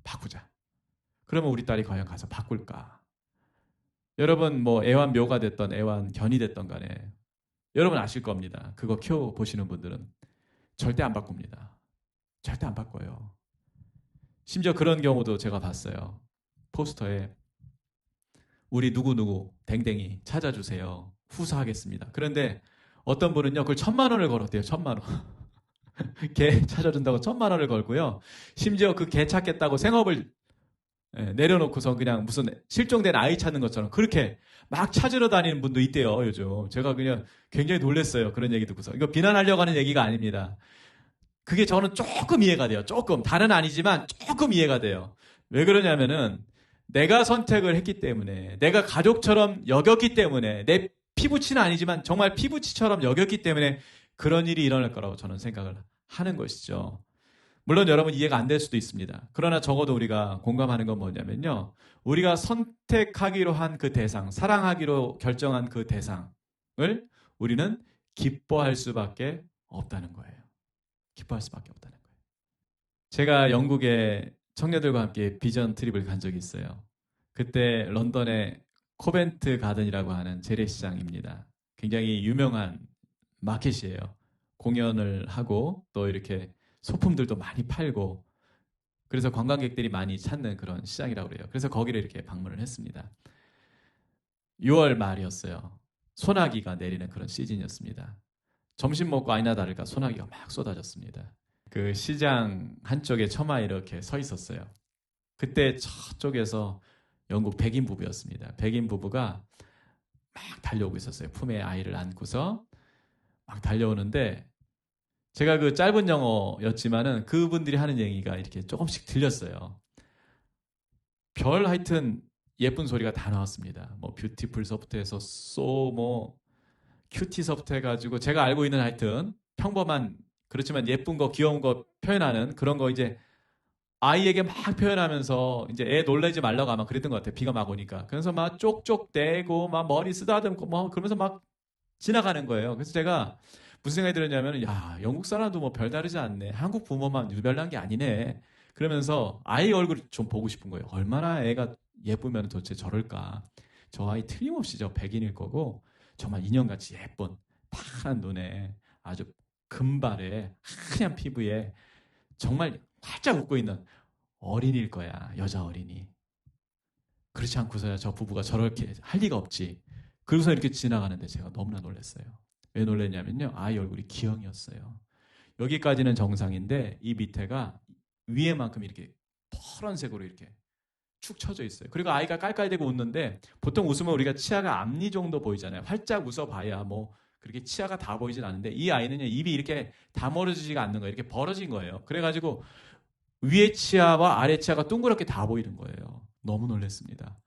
바꾸자. 그러면 우리 딸이 과연 가서 바꿀까? 여러분 뭐 애완묘가 됐던 애완견이 됐던 간에 여러분 아실 겁니다. 그거 키워보시는 분들은 절대 안 바꿉니다. 절대 안 바꿔요. 심지어 그런 경우도 제가 봤어요. 포스터에 우리 누구누구 댕댕이 찾아주세요. 후사하겠습니다. 그런데 어떤 분은요 그걸 1,000,000원을 걸었대요. 1,000,000원. 개 찾아준다고 1,000,000원을 걸고요. 심지어 그 개 찾겠다고 생업을 내려놓고서 그냥 무슨 실종된 아이 찾는 것처럼 그렇게 막 찾으러 다니는 분도 있대요, 요즘. 제가 그냥 굉장히 놀랐어요. 그런 얘기 듣고서. 이거 비난하려고 하는 얘기가 아닙니다. 그게 저는 조금 이해가 돼요. 조금. 다는 아니지만 조금 이해가 돼요. 왜 그러냐면은 내가 선택을 했기 때문에, 내가 가족처럼 여겼기 때문에, 내 피부치는 아니지만 정말 피부치처럼 여겼기 때문에 그런 일이 일어날 거라고 저는 생각을 하는 것이죠. 물론 여러분 이해가 안 될 수도 있습니다. 그러나 적어도 우리가 공감하는 건 뭐냐면요. 우리가 선택하기로 한 그 대상, 사랑하기로 결정한 그 대상을 우리는 기뻐할 수밖에 없다는 거예요. 기뻐할 수밖에 없다는 거예요. 제가 영국에 청년들과 함께 비전 트립을 간 적이 있어요. 그때 런던의 코벤트 가든이라고 하는 재래시장입니다. 굉장히 유명한 마켓이에요. 공연을 하고 또 이렇게 소품들도 많이 팔고 그래서 관광객들이 많이 찾는 그런 시장이라고 그래요. 그래서 거기를 이렇게 방문을 했습니다. 6월 말이었어요. 소나기가 내리는 그런 시즌이었습니다. 점심 먹고 아니나 다를까 소나기가 막 쏟아졌습니다. 그 시장 한쪽에 처마 이렇게 서 있었어요. 그때 저쪽에서 영국 백인 부부였습니다. 백인 부부가 막 달려오고 있었어요. 품에 아이를 안고서 막 달려오는데 제가 그 짧은 영어였지만은 그분들이 하는 얘기가 이렇게 조금씩 들렸어요. 별 하여튼 예쁜 소리가 다 나왔습니다. 뭐 뷰티풀서부터 해서 뭐 큐티서부터 해가지고 제가 알고 있는 하여튼 평범한 그렇지만 예쁜 거 귀여운 거 표현하는 그런 거 이제 아이에게 막 표현하면서 이제 애 놀라지 말라고 아마 그랬던 것 같아요. 비가 막 오니까. 그래서 막 쪽쪽대고 막 머리 쓰다듬고 뭐 그러면서 막 지나가는 거예요. 그래서 제가 무슨 생각이 들었냐면 야 영국 사람도 뭐 별다르지 않네. 한국 부모만 유별난 게 아니네. 그러면서 아이 얼굴을 좀 보고 싶은 거예요. 얼마나 애가 예쁘면 도대체 저럴까. 저 아이 틀림없이 저 백인일 거고 정말 인형같이 예쁜 파란 눈에 아주 금발에 하얀 피부에 정말 활짝 웃고 있는 어린이일 거야. 여자 어린이. 그렇지 않고서야 저 부부가 저렇게 할 리가 없지. 그러고서 이렇게 지나가는데 제가 너무나 놀랐어요. 왜 놀랐냐면요. 아이 얼굴이 기형이었어요. 여기까지는 정상인데 이 밑에가 위에만큼 이렇게 파란색으로 이렇게 축 처져 있어요. 그리고 아이가 깔깔대고 웃는데 보통 웃으면 우리가 치아가 앞니 정도 보이잖아요. 활짝 웃어봐야 뭐 그렇게 치아가 다 보이진 않는데 이 아이는요 입이 이렇게 다물어지지가 않는 거예요. 이렇게 벌어진 거예요. 그래가지고 위에 치아와 아래 치아가 둥그렇게 다 보이는 거예요. 너무 놀랐습니다.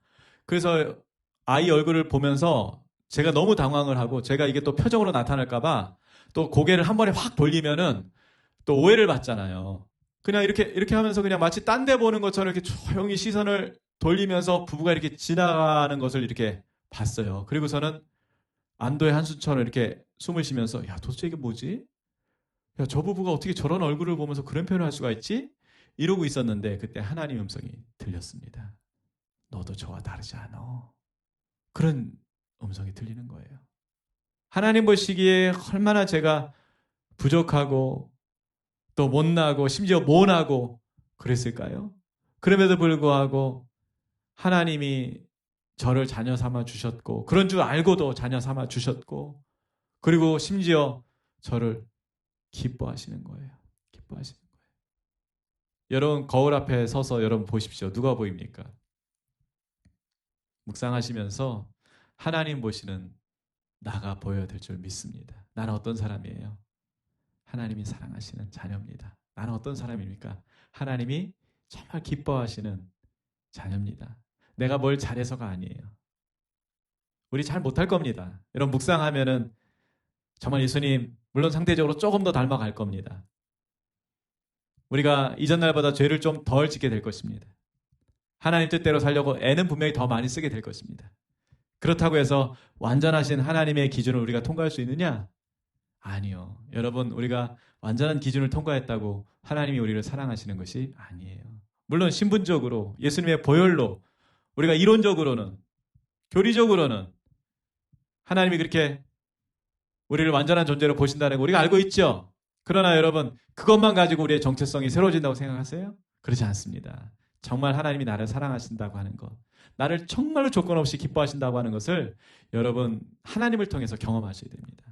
그래서 아이 얼굴을 보면서 제가 너무 당황을 하고 제가 이게 또 표정으로 나타날까봐 또 고개를 한 번에 확 돌리면은 또 오해를 받잖아요. 그냥 이렇게 하면서 그냥 마치 딴 데 보는 것처럼 이렇게 조용히 시선을 돌리면서 부부가 이렇게 지나가는 것을 이렇게 봤어요. 그리고서는 안도의 한숨처럼 이렇게 숨을 쉬면서 야 도대체 이게 뭐지? 야 저 부부가 어떻게 저런 얼굴을 보면서 그런 표현을 할 수가 있지? 이러고 있었는데 그때 하나님 음성이 들렸습니다. 너도 저와 다르지 않아. 그런 음성이 들리는 거예요. 하나님 보시기에 얼마나 제가 부족하고 또 못나고 심지어 모나고 그랬을까요? 그럼에도 불구하고 하나님이 저를 자녀 삼아 주셨고 그런 줄 알고도 자녀 삼아 주셨고 그리고 심지어 저를 기뻐하시는 거예요. 기뻐하시는 거예요. 여러분 거울 앞에 서서 여러분 보십시오. 누가 보입니까? 묵상하시면서 하나님 보시는 나가 보여야 될 줄 믿습니다. 나는 어떤 사람이에요? 하나님이 사랑하시는 자녀입니다. 나는 어떤 사람입니까? 하나님이 정말 기뻐하시는 자녀입니다. 내가 뭘 잘해서가 아니에요. 우리 잘 못할 겁니다. 여러분 묵상하면은 정말 예수님 물론 상대적으로 조금 더 닮아갈 겁니다. 우리가 이전 날보다 죄를 좀 덜 짓게 될 것입니다. 하나님 뜻대로 살려고 애는 분명히 더 많이 쓰게 될 것입니다. 그렇다고 해서 완전하신 하나님의 기준을 우리가 통과할 수 있느냐? 아니요. 여러분 우리가 완전한 기준을 통과했다고 하나님이 우리를 사랑하시는 것이 아니에요. 물론 신분적으로 예수님의 보혈로 우리가 이론적으로는 교리적으로는 하나님이 그렇게 우리를 완전한 존재로 보신다는 거 우리가 알고 있죠. 그러나 여러분 그것만 가지고 우리의 정체성이 새로워진다고 생각하세요? 그렇지 않습니다. 정말 하나님이 나를 사랑하신다고 하는 것, 나를 정말로 조건 없이 기뻐하신다고 하는 것을 여러분 하나님을 통해서 경험하셔야 됩니다.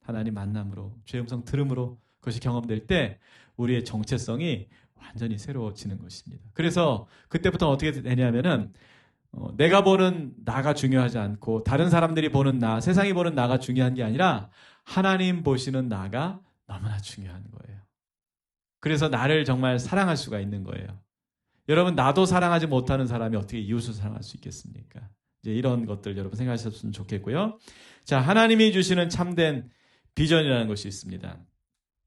하나님 만남으로 죄 음성 들음으로 그것이 경험될 때 우리의 정체성이 완전히 새로워지는 것입니다. 그래서 그때부터 어떻게 되냐면은 내가 보는 나가 중요하지 않고 다른 사람들이 보는 나, 세상이 보는 나가 중요한 게 아니라 하나님 보시는 나가 너무나 중요한 거예요. 그래서 나를 정말 사랑할 수가 있는 거예요. 여러분 나도 사랑하지 못하는 사람이 어떻게 이웃을 사랑할 수 있겠습니까? 이제 이런 것들 여러분 생각하셨으면 좋겠고요. 자, 하나님이 주시는 참된 비전이라는 것이 있습니다.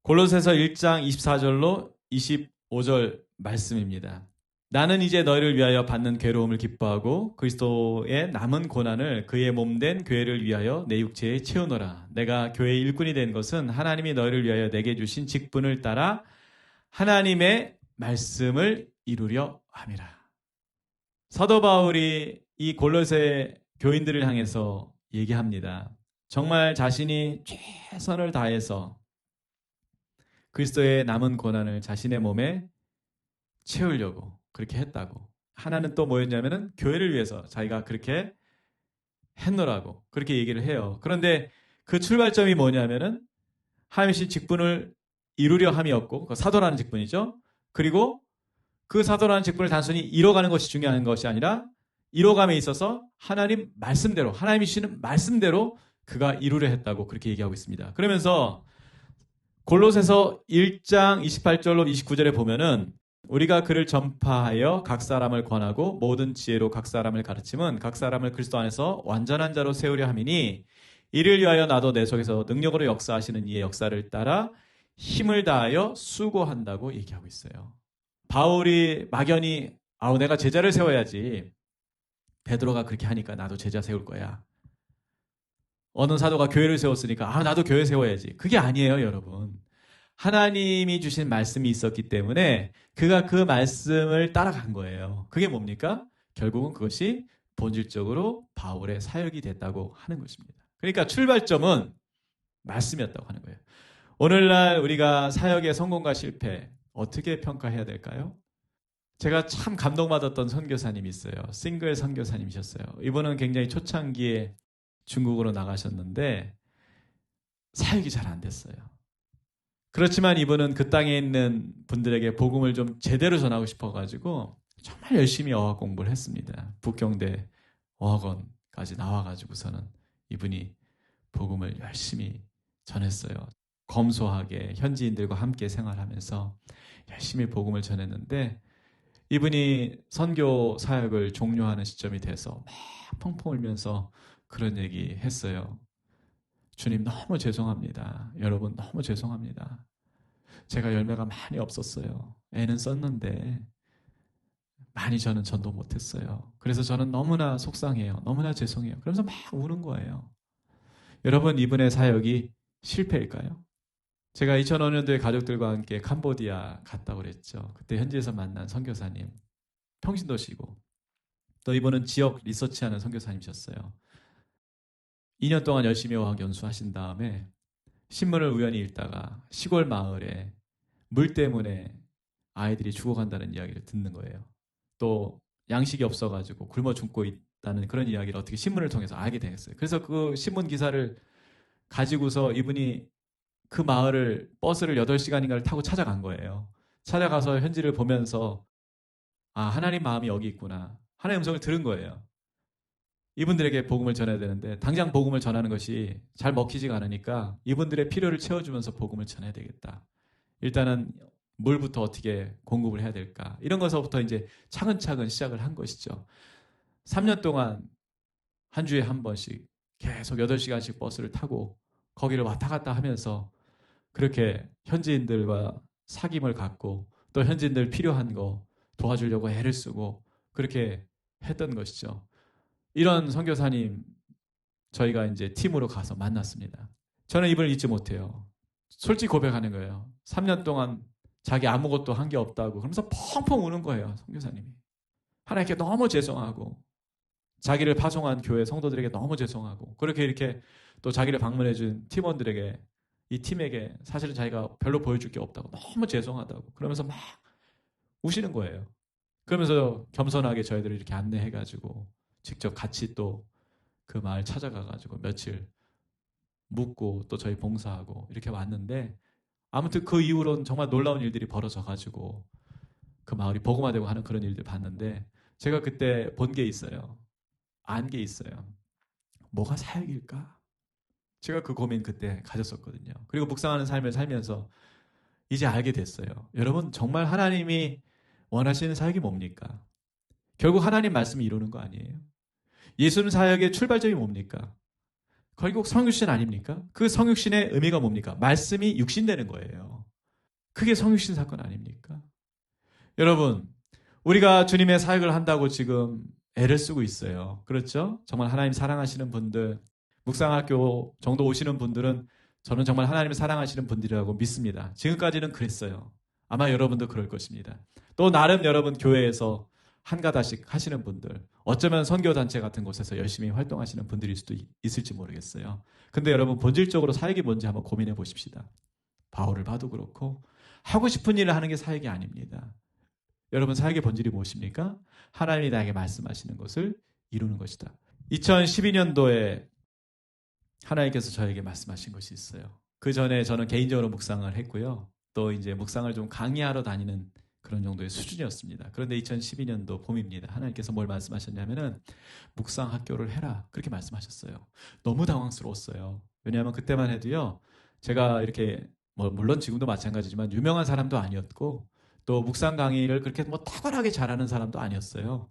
골로새서 1장 24절로 25절 말씀입니다. 나는 이제 너희를 위하여 받는 괴로움을 기뻐하고 그리스도의 남은 고난을 그의 몸된 교회를 위하여 내 육체에 채우노라. 내가 교회의 일꾼이 된 것은 하나님이 너희를 위하여 내게 주신 직분을 따라 하나님의 말씀을 이루려 함이라. 사도 바울이 이 골로새 교인들을 향해서 얘기합니다. 정말 자신이 최선을 다해서 그리스도의 남은 고난을 자신의 몸에 채우려고 그렇게 했다고. 하나는 또 뭐였냐면은 교회를 위해서 자기가 그렇게 했노라고 그렇게 얘기를 해요. 그런데 그 출발점이 뭐냐면은 하나님의 직분을 이루려 함이었고 그 사도라는 직분이죠. 그리고 그 사도라는 직분을 단순히 이뤄가는 것이 중요한 것이 아니라 이뤄감에 있어서 하나님 말씀대로 하나님이 주시는 말씀대로 그가 이루려 했다고 그렇게 얘기하고 있습니다. 그러면서 골로새서 1장 28절로 29절에 보면은 우리가 그를 전파하여 각 사람을 권하고 모든 지혜로 각 사람을 가르침은 각 사람을 그리스도 안에서 완전한 자로 세우려 함이니 이를 위하여 나도 내 속에서 능력으로 역사하시는 이의 역사를 따라 힘을 다하여 수고한다고 얘기하고 있어요. 바울이 막연히 내가 제자를 세워야지. 베드로가 그렇게 하니까 나도 제자 세울 거야. 어느 사도가 교회를 세웠으니까 나도 교회 세워야지. 그게 아니에요, 여러분. 하나님이 주신 말씀이 있었기 때문에 그가 그 말씀을 따라간 거예요. 그게 뭡니까? 결국은 그것이 본질적으로 바울의 사역이 됐다고 하는 것입니다. 그러니까 출발점은 말씀이었다고 하는 거예요. 오늘날 우리가 사역의 성공과 실패 어떻게 평가해야 될까요? 제가 참 감동받았던 선교사님이 있어요. 싱글 선교사님이셨어요. 이분은 굉장히 초창기에 중국으로 나가셨는데 사역이 잘 안 됐어요. 그렇지만 이분은 그 땅에 있는 분들에게 복음을 좀 제대로 전하고 싶어가지고 정말 열심히 어학 공부를 했습니다. 북경대 어학원까지 나와가지고서는 이분이 복음을 열심히 전했어요. 검소하게 현지인들과 함께 생활하면서 열심히 복음을 전했는데 이분이 선교 사역을 종료하는 시점이 돼서 막 펑펑 울면서 그런 얘기 했어요. 주님 너무 죄송합니다. 여러분 너무 죄송합니다. 제가 열매가 많이 없었어요. 애는 썼는데 많이 저는 전도 못했어요. 그래서 저는 너무나 속상해요. 너무나 죄송해요. 그러면서 막 우는 거예요. 여러분 이분의 사역이 실패일까요? 제가 2005년도에 가족들과 함께 캄보디아 갔다고 그랬죠. 그때 현지에서 만난 선교사님, 평신도시고 또 이분은 지역 리서치하는 선교사님이셨어요. 2년 동안 열심히 어학 연수하신 다음에 신문을 우연히 읽다가 시골 마을에 물 때문에 아이들이 죽어간다는 이야기를 듣는 거예요. 또 양식이 없어가지고 굶어 죽고 있다는 그런 이야기를 어떻게 신문을 통해서 알게 되었어요. 그래서 그 신문 기사를 가지고서 이분이 그 마을을 버스를 8시간인가를 타고 찾아간 거예요. 찾아가서 현지를 보면서 하나님 마음이 여기 있구나. 하나님의 음성을 들은 거예요. 이분들에게 복음을 전해야 되는데 당장 복음을 전하는 것이 잘 먹히지가 않으니까 이분들의 필요를 채워주면서 복음을 전해야 되겠다. 일단은 물부터 어떻게 공급을 해야 될까. 이런 것서부터 이제 차근차근 시작을 한 것이죠. 3년 동안 한 주에 한 번씩 계속 8시간씩 버스를 타고 거기를 왔다 갔다 하면서 그렇게 현지인들과 사귐을 갖고 또 현지인들 필요한 거 도와주려고 애를 쓰고 그렇게 했던 것이죠. 이런 선교사님 저희가 이제 팀으로 가서 만났습니다. 저는 이분을 잊지 못해요. 솔직히 고백하는 거예요. 3년 동안 자기 아무것도 한 게 없다고 그러면서 펑펑 우는 거예요. 선교사님이. 하나님께 너무 죄송하고 자기를 파송한 교회 성도들에게 너무 죄송하고 그렇게 이렇게 또 자기를 방문해 준 팀원들에게 이 팀에게 사실은 자기가 별로 보여줄 게 없다고 너무 죄송하다고 그러면서 막 우시는 거예요. 그러면서 겸손하게 저희들을 이렇게 안내해가지고 직접 같이 또 그 마을 찾아가가지고 며칠 묵고 또 저희 봉사하고 이렇게 왔는데 아무튼 그 이후로는 정말 놀라운 일들이 벌어져가지고 그 마을이 복음화되고 하는 그런 일들 봤는데 제가 그때 본 게 있어요. 안 게 있어요. 뭐가 사역일까? 제가 그 고민 그때 가졌었거든요. 그리고 묵상하는 삶을 살면서 이제 알게 됐어요. 여러분 정말 하나님이 원하시는 사역이 뭡니까? 결국 하나님 말씀을 이루는 거 아니에요? 예수님 사역의 출발점이 뭡니까? 결국 성육신 아닙니까? 그 성육신의 의미가 뭡니까? 말씀이 육신되는 거예요. 그게 성육신 사건 아닙니까? 여러분, 우리가 주님의 사역을 한다고 지금 애를 쓰고 있어요. 그렇죠? 정말 하나님 사랑하시는 분들, 묵상학교 정도 오시는 분들은 저는 정말 하나님을 사랑하시는 분들이라고 믿습니다. 지금까지는 그랬어요. 아마 여러분도 그럴 것입니다. 또 나름 여러분 교회에서 한 가닥씩 하시는 분들, 어쩌면 선교단체 같은 곳에서 열심히 활동하시는 분들일 수도 있을지 모르겠어요. 근데 여러분 본질적으로 사역이 뭔지 한번 고민해 보십시다. 바울을 봐도 그렇고 하고 싶은 일을 하는 게 사역이 아닙니다. 여러분 사역의 본질이 무엇입니까? 하나님이 나에게 말씀하시는 것을 이루는 것이다. 2012년도에 하나님께서 저에게 말씀하신 것이 있어요. 그 전에 저는 개인적으로 묵상을 했고요. 또 이제 묵상을 좀 강의하러 다니는 그런 정도의 수준이었습니다. 그런데 2012년도 봄입니다. 하나님께서 뭘 말씀하셨냐면은 묵상 학교를 해라. 그렇게 말씀하셨어요. 너무 당황스러웠어요. 왜냐하면 그때만 해도요. 제가 이렇게 물론 지금도 마찬가지지만 유명한 사람도 아니었고 또 묵상 강의를 그렇게 탁월하게 잘하는 사람도 아니었어요.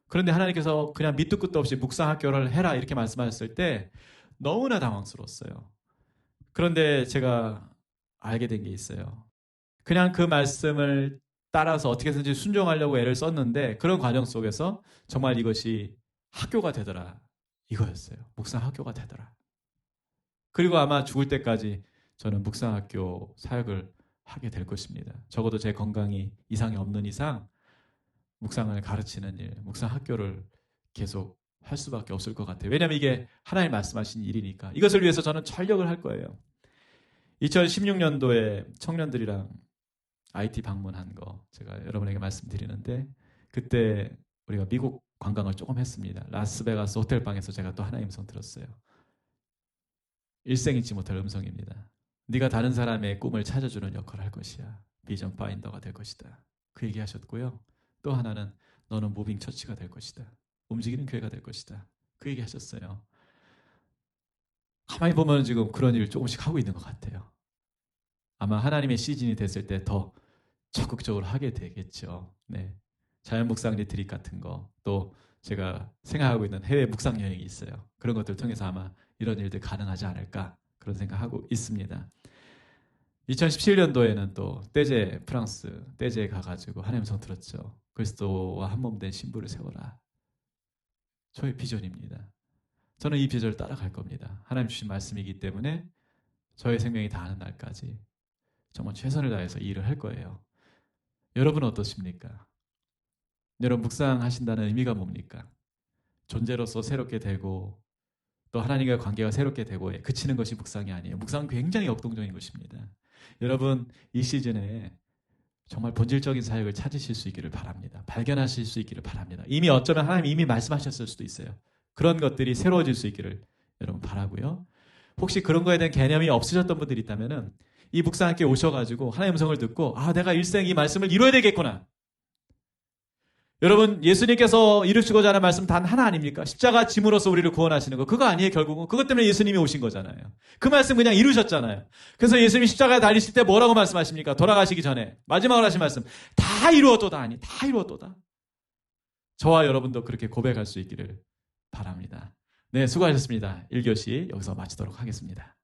그런데 하나님께서 그냥 밑도 끝도 없이 묵상 학교를 해라 이렇게 말씀하셨을 때 너무나 당황스러웠어요. 그런데 제가 알게 된 게 있어요. 그냥 그 말씀을 따라서 어떻게든지 순종하려고 애를 썼는데 그런 과정 속에서 정말 이것이 학교가 되더라. 이거였어요. 묵상 학교가 되더라. 그리고 아마 죽을 때까지 저는 묵상 학교 사역을 하게 될 것입니다. 적어도 제 건강이 이상이 없는 이상 묵상을 가르치는 일, 묵상 학교를 계속 할 수밖에 없을 것 같아요. 왜냐하면 이게 하나님 말씀하신 일이니까. 이것을 위해서 저는 전력을 할 거예요. 2016년도에 청년들이랑 IT 방문한 거 제가 여러분에게 말씀드리는데 그때 우리가 미국 관광을 조금 했습니다. 라스베가스 호텔방에서 제가 또 하나님 음성 들었어요. 일생 잊지 못할 음성입니다. 네가 다른 사람의 꿈을 찾아주는 역할을 할 것이야. 비전 파인더가 될 것이다. 그 얘기하셨고요. 또 하나는 너는 무빙 처치가 될 것이다. 움직이는 교회가 될 것이다. 그 얘기하셨어요. 가만히 보면 지금 그런 일을 조금씩 하고 있는 것 같아요. 아마 하나님의 시즌이 됐을 때 더 적극적으로 하게 되겠죠. 네. 자연 묵상 리트릿 같은 거, 또 제가 생각하고 있는 해외 묵상 여행이 있어요. 그런 것들을 통해서 아마 이런 일들 가능하지 않을까 그런 생각하고 있습니다. 2017년도에는 또 떼제 프랑스 떼제에 가가지고 하나님 음성 들었죠. 그리스도와 한몸 된 신부를 세워라. 저의 비전입니다. 저는 이 비전을 따라갈 겁니다. 하나님 주신 말씀이기 때문에 저의 생명이 다하는 날까지 정말 최선을 다해서 일을 할 거예요. 여러분은 어떠십니까? 여러분 묵상하신다는 의미가 뭡니까? 존재로서 새롭게 되고 또 하나님과의 관계가 새롭게 되고 그치는 것이 묵상이 아니에요. 묵상은 굉장히 역동적인 것입니다. 여러분 이 시즌에 정말 본질적인 사역을 찾으실 수 있기를 바랍니다. 발견하실 수 있기를 바랍니다. 이미 어쩌면 하나님 이미 말씀하셨을 수도 있어요. 그런 것들이 새로워질 수 있기를 여러분 바라고요. 혹시 그런 거에 대한 개념이 없으셨던 분들이 있다면은 이 묵상함께 오셔가지고 하나님의 음성을 듣고 내가 일생 이 말씀을 이루어야 되겠구나. 여러분 예수님께서 이루시고자 하는 말씀 단 하나 아닙니까? 십자가 짐으로써 우리를 구원하시는 거. 그거 아니에요 결국은. 그것 때문에 예수님이 오신 거잖아요. 그 말씀 그냥 이루셨잖아요. 그래서 예수님이 십자가에 달리실 때 뭐라고 말씀하십니까? 돌아가시기 전에 마지막으로 하신 말씀 다 이루었도다 아니 다 이루었도다. 저와 여러분도 그렇게 고백할 수 있기를 바랍니다. 네, 수고하셨습니다. 1교시 여기서 마치도록 하겠습니다.